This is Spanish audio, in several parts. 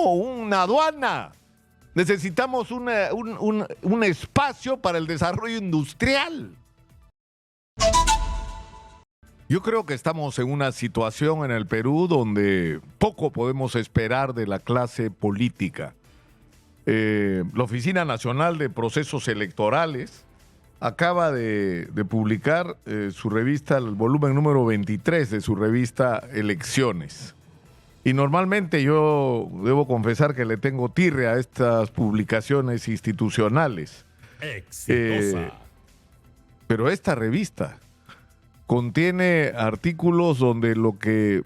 una aduana. Necesitamos un espacio para el desarrollo industrial. Yo creo que estamos en una situación en el Perú donde poco podemos esperar de la clase política. La Oficina Nacional de Procesos Electorales acaba de publicar su revista, el volumen número 23 de su revista Elecciones. Y normalmente yo debo confesar que le tengo tirria a estas publicaciones institucionales. Exitosa. Pero esta revista contiene artículos donde lo que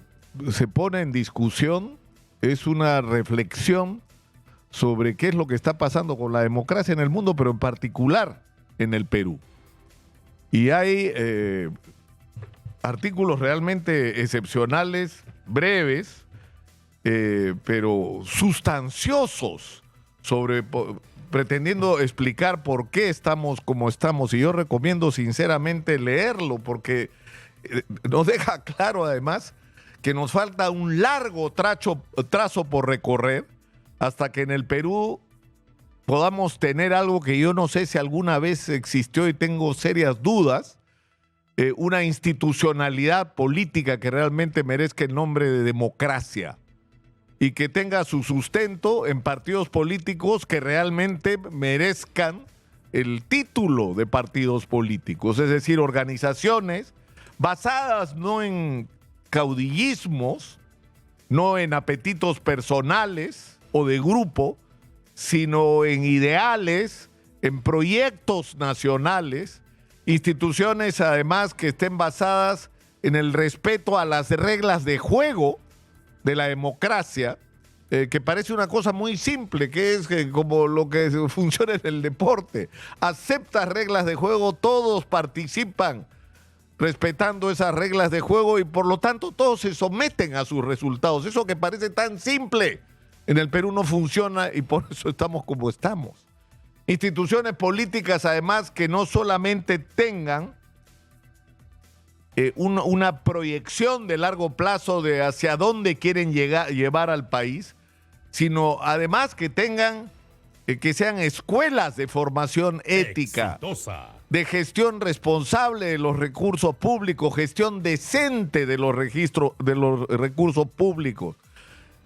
se pone en discusión es una reflexión sobre qué es lo que está pasando con la democracia en el mundo, pero en particular en el Perú. Y hay artículos realmente excepcionales, breves, pero sustanciosos, pretendiendo explicar por qué estamos como estamos. Y yo recomiendo sinceramente leerlo, porque nos deja claro además que nos falta un largo trazo por recorrer hasta que en el Perú podamos tener algo que yo no sé si alguna vez existió y tengo serias dudas, una institucionalidad política que realmente merezca el nombre de democracia y que tenga su sustento en partidos políticos que realmente merezcan el título de partidos políticos, es decir, organizaciones basadas no en caudillismos, no en apetitos personales o de grupo, sino en ideales, en proyectos nacionales, instituciones además que estén basadas en el respeto a las reglas de juego de la democracia, que parece una cosa muy simple, que es como lo que funciona en el deporte. Aceptas reglas de juego, todos participan respetando esas reglas de juego y por lo tanto todos se someten a sus resultados. Eso que parece tan simple en el Perú no funciona y por eso estamos como estamos. Instituciones políticas además que no solamente tengan una proyección de largo plazo de hacia dónde quieren llevar al país, sino además que tengan, que sean escuelas de formación ética, Exitosa. de gestión responsable de los recursos públicos, gestión decente de los recursos públicos,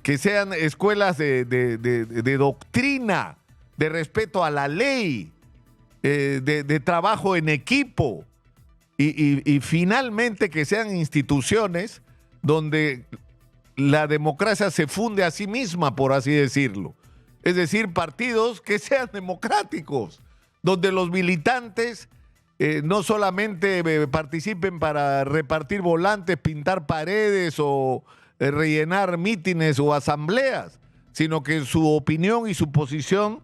que sean escuelas de doctrina, de respeto a la ley, de trabajo en equipo y finalmente que sean instituciones donde la democracia se funde a sí misma, por así decirlo. Es decir, partidos que sean democráticos, donde los militantes no solamente participen para repartir volantes, pintar paredes o rellenar mítines o asambleas, sino que su opinión y su posición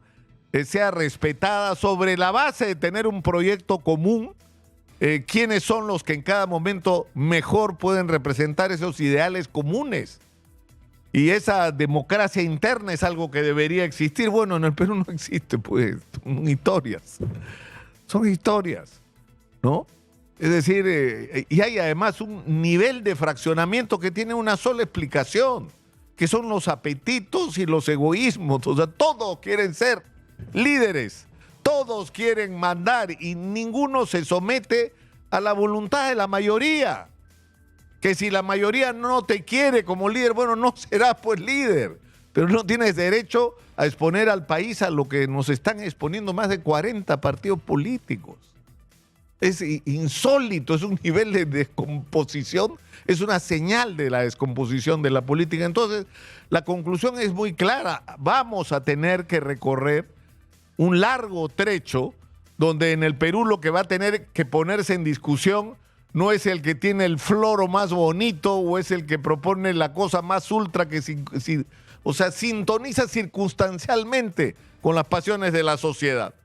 sea respetada sobre la base de tener un proyecto común, quiénes son los que en cada momento mejor pueden representar esos ideales comunes. Y esa democracia interna es algo que debería existir. Bueno, en el Perú no existe, pues, son historias, ¿no? Es decir, y hay además un nivel de fraccionamiento que tiene una sola explicación, que son los apetitos y los egoísmos. O sea, todos quieren ser líderes, todos quieren mandar y ninguno se somete a la voluntad de la mayoría. Que si la mayoría no te quiere como líder, bueno, no serás pues líder, pero no tienes derecho a exponer al país a lo que nos están exponiendo más de 40 partidos políticos. Es insólito, es un nivel de descomposición, es una señal de la descomposición de la política. Entonces, la conclusión es muy clara, vamos a tener que recorrer un largo trecho donde en el Perú lo que va a tener que ponerse en discusión no es el que tiene el floro más bonito o es el que propone la cosa más ultra que sintoniza circunstancialmente con las pasiones de la sociedad.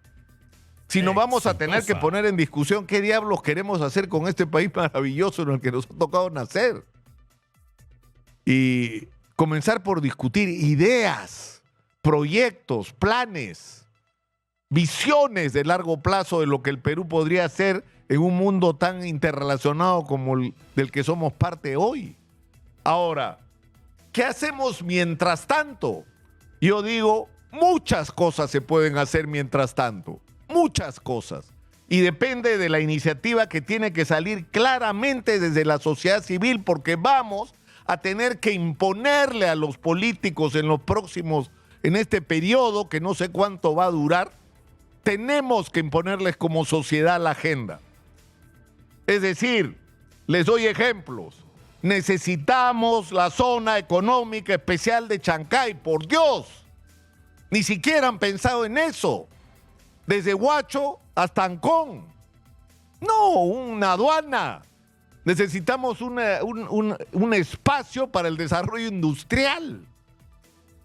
Sino vamos a tener que poner en discusión qué diablos queremos hacer con este país maravilloso en el que nos ha tocado nacer. Y comenzar por discutir ideas, proyectos, planes, visiones de largo plazo de lo que el Perú podría ser en un mundo tan interrelacionado como el del que somos parte hoy. Ahora, ¿qué hacemos mientras tanto? Yo digo, muchas cosas se pueden hacer mientras tanto, muchas cosas. Y depende de la iniciativa que tiene que salir claramente desde la sociedad civil, porque vamos a tener que imponerle a los políticos en este periodo, que no sé cuánto va a durar, tenemos que imponerles como sociedad la agenda. Es decir, les doy ejemplos. Necesitamos la zona económica especial de Chancay, por Dios. Ni siquiera han pensado en eso. Desde Huacho hasta Ancón. No, una aduana. Necesitamos un espacio para el desarrollo industrial.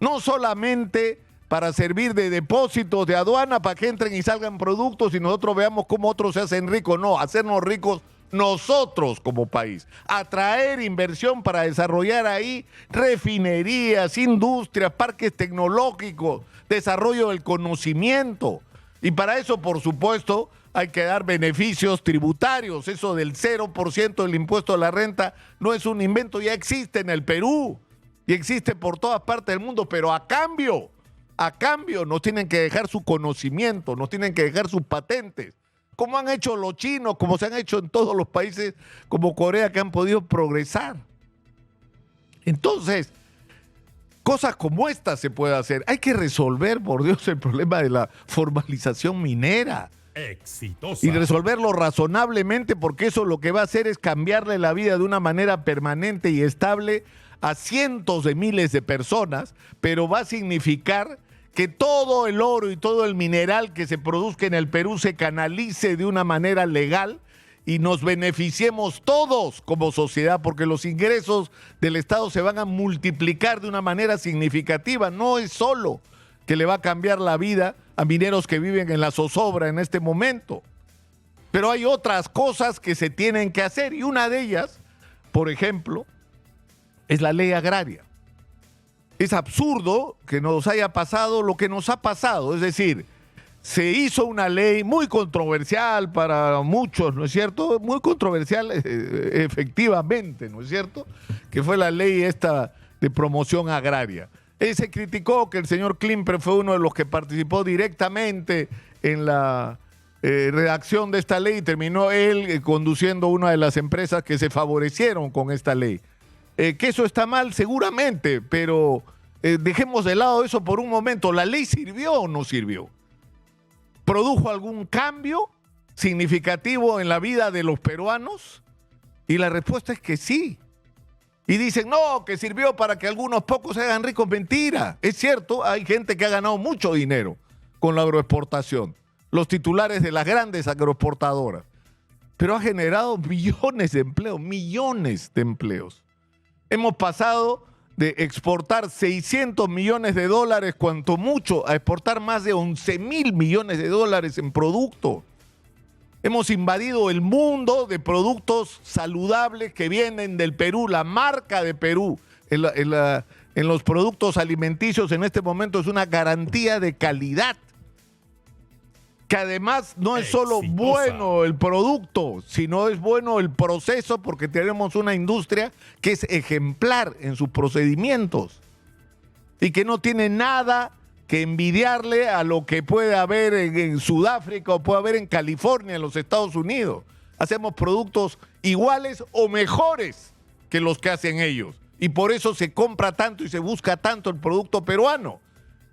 No solamente para servir de depósitos de aduana para que entren y salgan productos y nosotros veamos cómo otros se hacen ricos. No, hacernos ricos nosotros como país. Atraer inversión para desarrollar ahí refinerías, industrias, parques tecnológicos, desarrollo del conocimiento. Y para eso, por supuesto, hay que dar beneficios tributarios. Eso del 0% del impuesto a la renta no es un invento, ya existe en el Perú y existe por todas partes del mundo, pero a cambio nos tienen que dejar su conocimiento, nos tienen que dejar sus patentes, como han hecho los chinos, como se han hecho en todos los países como Corea que han podido progresar. Entonces, cosas como estas se puede hacer. Hay que resolver, por Dios, el problema de la formalización minera. Exitosa. Y resolverlo razonablemente, porque eso lo que va a hacer es cambiarle la vida de una manera permanente y estable a cientos de miles de personas, pero va a significar que todo el oro y todo el mineral que se produzca en el Perú se canalice de una manera legal y nos beneficiemos todos como sociedad, porque los ingresos del Estado se van a multiplicar de una manera significativa. No es solo que le va a cambiar la vida a mineros que viven en la zozobra en este momento, pero hay otras cosas que se tienen que hacer, y una de ellas, por ejemplo, es la ley agraria. Es absurdo que nos haya pasado lo que nos ha pasado, es decir, se hizo una ley muy controversial para muchos, ¿no es cierto? Muy controversial, efectivamente, ¿no es cierto? Que fue la ley esta de promoción agraria. Se criticó que el señor Klimper fue uno de los que participó directamente en la redacción de esta ley y terminó él conduciendo una de las empresas que se favorecieron con esta ley. Que eso está mal seguramente, pero dejemos de lado eso por un momento. ¿La ley sirvió o no sirvió? ¿Produjo algún cambio significativo en la vida de los peruanos? Y la respuesta es que sí. Y dicen, no, que sirvió para que algunos pocos se hagan ricos. Mentira. Es cierto, hay gente que ha ganado mucho dinero con la agroexportación. Los titulares de las grandes agroexportadoras. Pero ha generado millones de empleos, millones de empleos. Hemos pasado de exportar 600 millones de dólares, cuanto mucho, a exportar más de 11.000 millones de dólares en productos. Hemos invadido el mundo de productos saludables que vienen del Perú. La marca de Perú en los productos alimenticios en este momento es una garantía de calidad. Que además no es solo bueno el producto, sino es bueno el proceso, porque tenemos una industria que es ejemplar en sus procedimientos y que no tiene nada que envidiarle a lo que puede haber en Sudáfrica o puede haber en California, en los Estados Unidos. Hacemos productos iguales o mejores que los que hacen ellos. Y por eso se compra tanto y se busca tanto el producto peruano.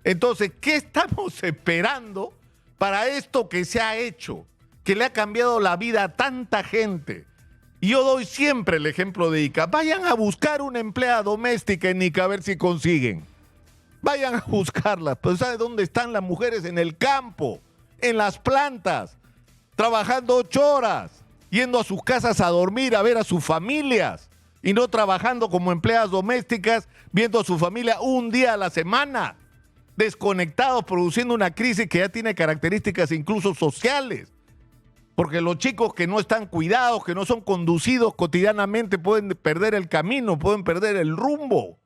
Entonces, ¿qué estamos esperando para esto que se ha hecho, que le ha cambiado la vida a tanta gente? Y yo doy siempre el ejemplo de Ica. Vayan a buscar una empleada doméstica en Ica a ver si consiguen. Vayan a buscarlas. Pero ¿sabe dónde están las mujeres? En el campo, en las plantas, trabajando 8 horas, yendo a sus casas a dormir, a ver a sus familias, y no trabajando como empleadas domésticas, viendo a su familia un día a la semana, desconectados, produciendo una crisis que ya tiene características incluso sociales. Porque los chicos que no están cuidados, que no son conducidos cotidianamente, pueden perder el camino, pueden perder el rumbo.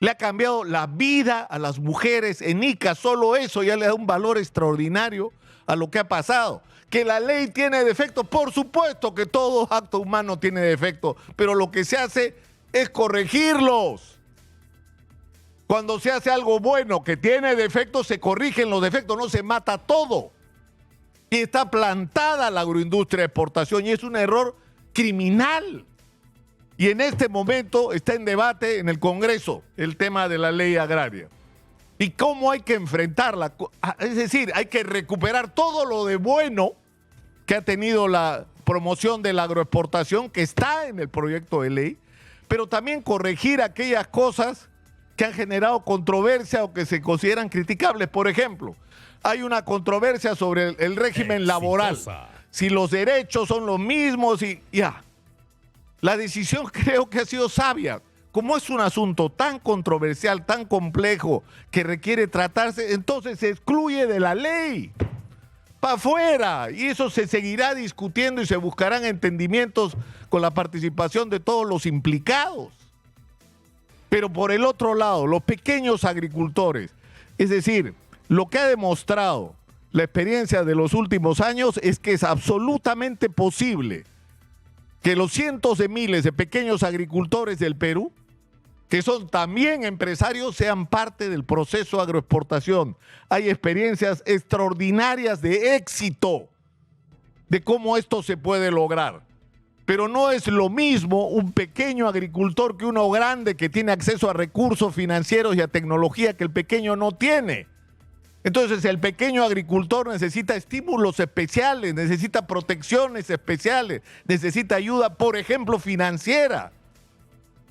Le ha cambiado la vida a las mujeres en Ica. Solo eso ya le da un valor extraordinario a lo que ha pasado. Que la ley tiene defectos, por supuesto que todo acto humano tiene defectos, pero lo que se hace es corregirlos. Cuando se hace algo bueno que tiene defectos, se corrigen los defectos, no se mata todo. Y está plantada la agroindustria de exportación y es un error criminal. Y en este momento está en debate en el Congreso el tema de la ley agraria. Y cómo hay que enfrentarla. Es decir, hay que recuperar todo lo de bueno que ha tenido la promoción de la agroexportación, que está en el proyecto de ley, pero también corregir aquellas cosas que han generado controversia o que se consideran criticables. Por ejemplo, hay una controversia sobre el régimen laboral. Si los derechos son los mismos y ya. La decisión creo que ha sido sabia. Como es un asunto tan controversial, tan complejo, que requiere tratarse, entonces se excluye de la ley. Para afuera. Y eso se seguirá discutiendo y se buscarán entendimientos con la participación de todos los implicados. Pero por el otro lado, los pequeños agricultores, es decir, lo que ha demostrado la experiencia de los últimos años es que es absolutamente posible que los cientos de miles de pequeños agricultores del Perú, que son también empresarios, sean parte del proceso de agroexportación. Hay experiencias extraordinarias de éxito de cómo esto se puede lograr. Pero no es lo mismo un pequeño agricultor que uno grande que tiene acceso a recursos financieros y a tecnología que el pequeño no tiene. Entonces el pequeño agricultor necesita estímulos especiales, necesita protecciones especiales, necesita ayuda, por ejemplo, financiera.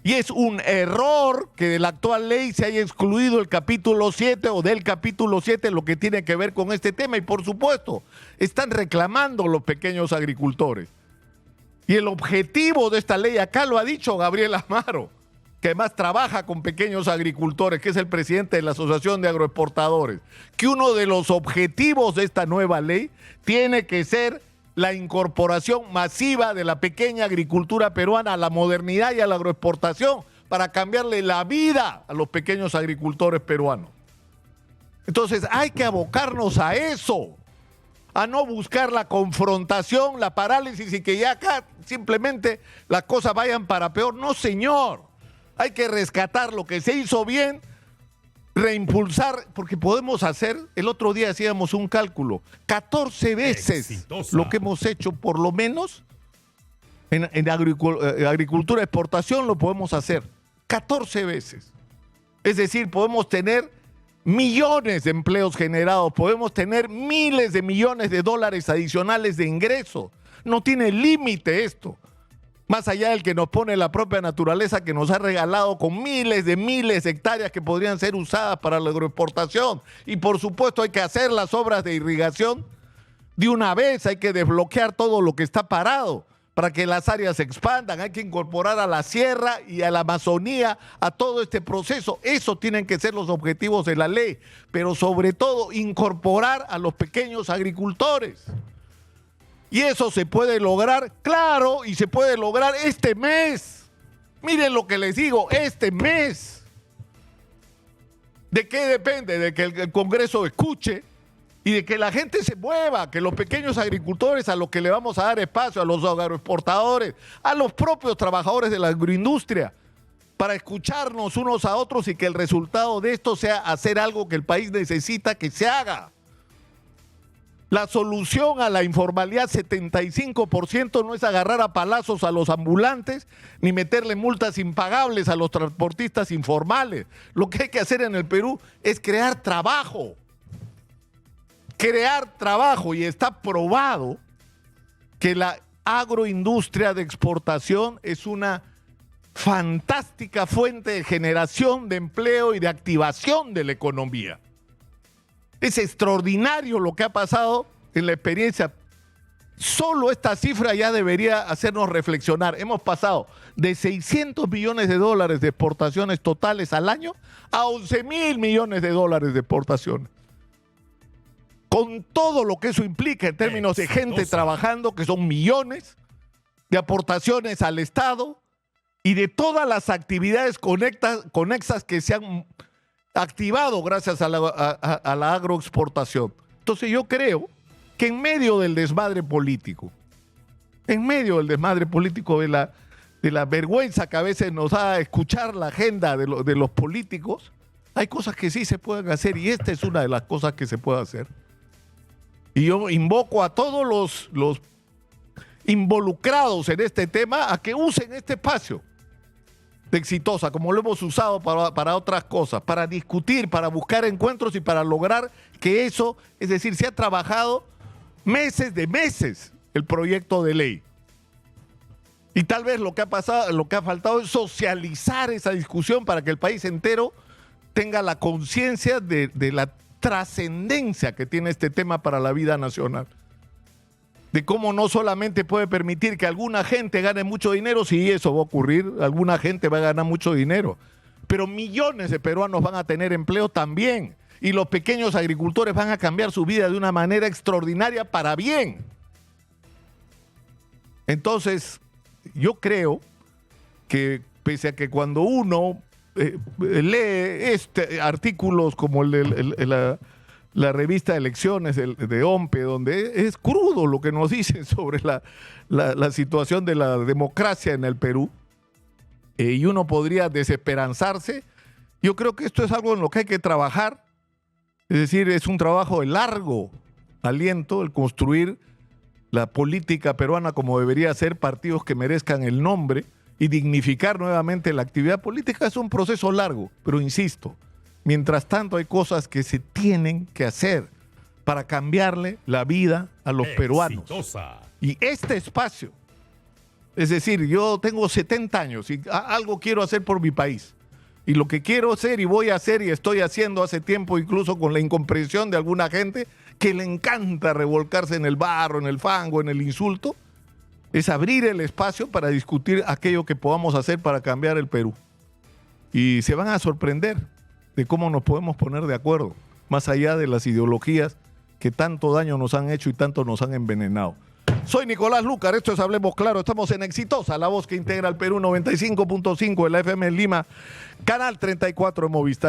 Y es un error que de la actual ley se haya excluido el capítulo 7 o del capítulo 7 lo que tiene que ver con este tema. Y por supuesto, están reclamando los pequeños agricultores. Y el objetivo de esta ley, acá lo ha dicho Gabriel Amaro, que además trabaja con pequeños agricultores, que es el presidente de la Asociación de Agroexportadores, que uno de los objetivos de esta nueva ley tiene que ser la incorporación masiva de la pequeña agricultura peruana a la modernidad y a la agroexportación para cambiarle la vida a los pequeños agricultores peruanos. Entonces hay que abocarnos a eso, a no buscar la confrontación, la parálisis y que ya acá simplemente las cosas vayan para peor. No, señor. Hay que rescatar lo que se hizo bien, reimpulsar, porque podemos hacer, el otro día hacíamos un cálculo, 14 veces lo que hemos hecho por lo menos en agricultura exportación lo podemos hacer, 14 veces. Es decir, podemos tener millones de empleos generados, podemos tener miles de millones de dólares adicionales de ingresos. No tiene límite esto. Más allá del que nos pone la propia naturaleza que nos ha regalado con miles de hectáreas que podrían ser usadas para la agroexportación. Y por supuesto hay que hacer las obras de irrigación de una vez, hay que desbloquear todo lo que está parado para que las áreas se expandan, hay que incorporar a la sierra y a la Amazonía a todo este proceso. Eso tienen que ser los objetivos de la ley, pero sobre todo incorporar a los pequeños agricultores. Y eso se puede lograr, claro, y se puede lograr este mes. Miren lo que les digo, este mes. ¿De qué depende? De que el Congreso escuche y de que la gente se mueva, que los pequeños agricultores a los que le vamos a dar espacio, a los agroexportadores, a los propios trabajadores de la agroindustria, para escucharnos unos a otros y que el resultado de esto sea hacer algo que el país necesita que se haga. La solución a la informalidad 75% no es agarrar a palazos a los ambulantes ni meterle multas impagables a los transportistas informales. Lo que hay que hacer en el Perú es crear trabajo. Crear trabajo, y está probado que la agroindustria de exportación es una fantástica fuente de generación de empleo y de activación de la economía. Es extraordinario lo que ha pasado en la experiencia. Solo esta cifra ya debería hacernos reflexionar. Hemos pasado de 600 millones de dólares de exportaciones totales al año a 11.000 millones de dólares de exportaciones. Con todo lo que eso implica en términos de gente trabajando, que son millones, de aportaciones al Estado y de todas las actividades conexas que se han activado gracias a la agroexportación. Entonces yo creo que en medio del desmadre político, de la vergüenza que a veces nos da escuchar la agenda de los políticos, hay cosas que sí se pueden hacer y esta es una de las cosas que se puede hacer. Y yo invoco a todos los involucrados en este tema a que usen este espacio de Exitosa, como lo hemos usado para otras cosas, para discutir, para buscar encuentros y para lograr que eso, es decir, se ha trabajado meses de meses el proyecto de ley. Y tal vez lo que ha faltado es socializar esa discusión para que el país entero tenga la conciencia de la trascendencia que tiene este tema para la vida nacional. De cómo no solamente puede permitir que alguna gente gane mucho dinero, si eso va a ocurrir, alguna gente va a ganar mucho dinero, pero millones de peruanos van a tener empleo también, y los pequeños agricultores van a cambiar su vida de una manera extraordinaria para bien. Entonces, yo creo que pese a que cuando uno lee artículos como la revista Elecciones de OMPE, donde es crudo lo que nos dicen sobre la situación de la democracia en el Perú, y uno podría desesperanzarse, yo creo que esto es algo en lo que hay que trabajar. Es decir, es un trabajo de largo aliento el construir la política peruana como debería ser, partidos que merezcan el nombre y dignificar nuevamente la actividad política. Es un proceso largo, pero insisto, mientras tanto hay cosas que se tienen que hacer para cambiarle la vida a los peruanos. Y este espacio, es decir, yo tengo 70 años y algo quiero hacer por mi país. Y lo que quiero hacer y voy a hacer y estoy haciendo hace tiempo, incluso con la incomprensión de alguna gente que le encanta revolcarse en el barro, en el fango, en el insulto, es abrir el espacio para discutir aquello que podamos hacer para cambiar el Perú. Y se van a sorprender de cómo nos podemos poner de acuerdo, más allá de las ideologías que tanto daño nos han hecho y tanto nos han envenenado. Soy Nicolás Lucar, esto es Hablemos Claro, estamos en Exitosa, la voz que integra al Perú, 95.5 de la FM en Lima, canal 34 de Movistar.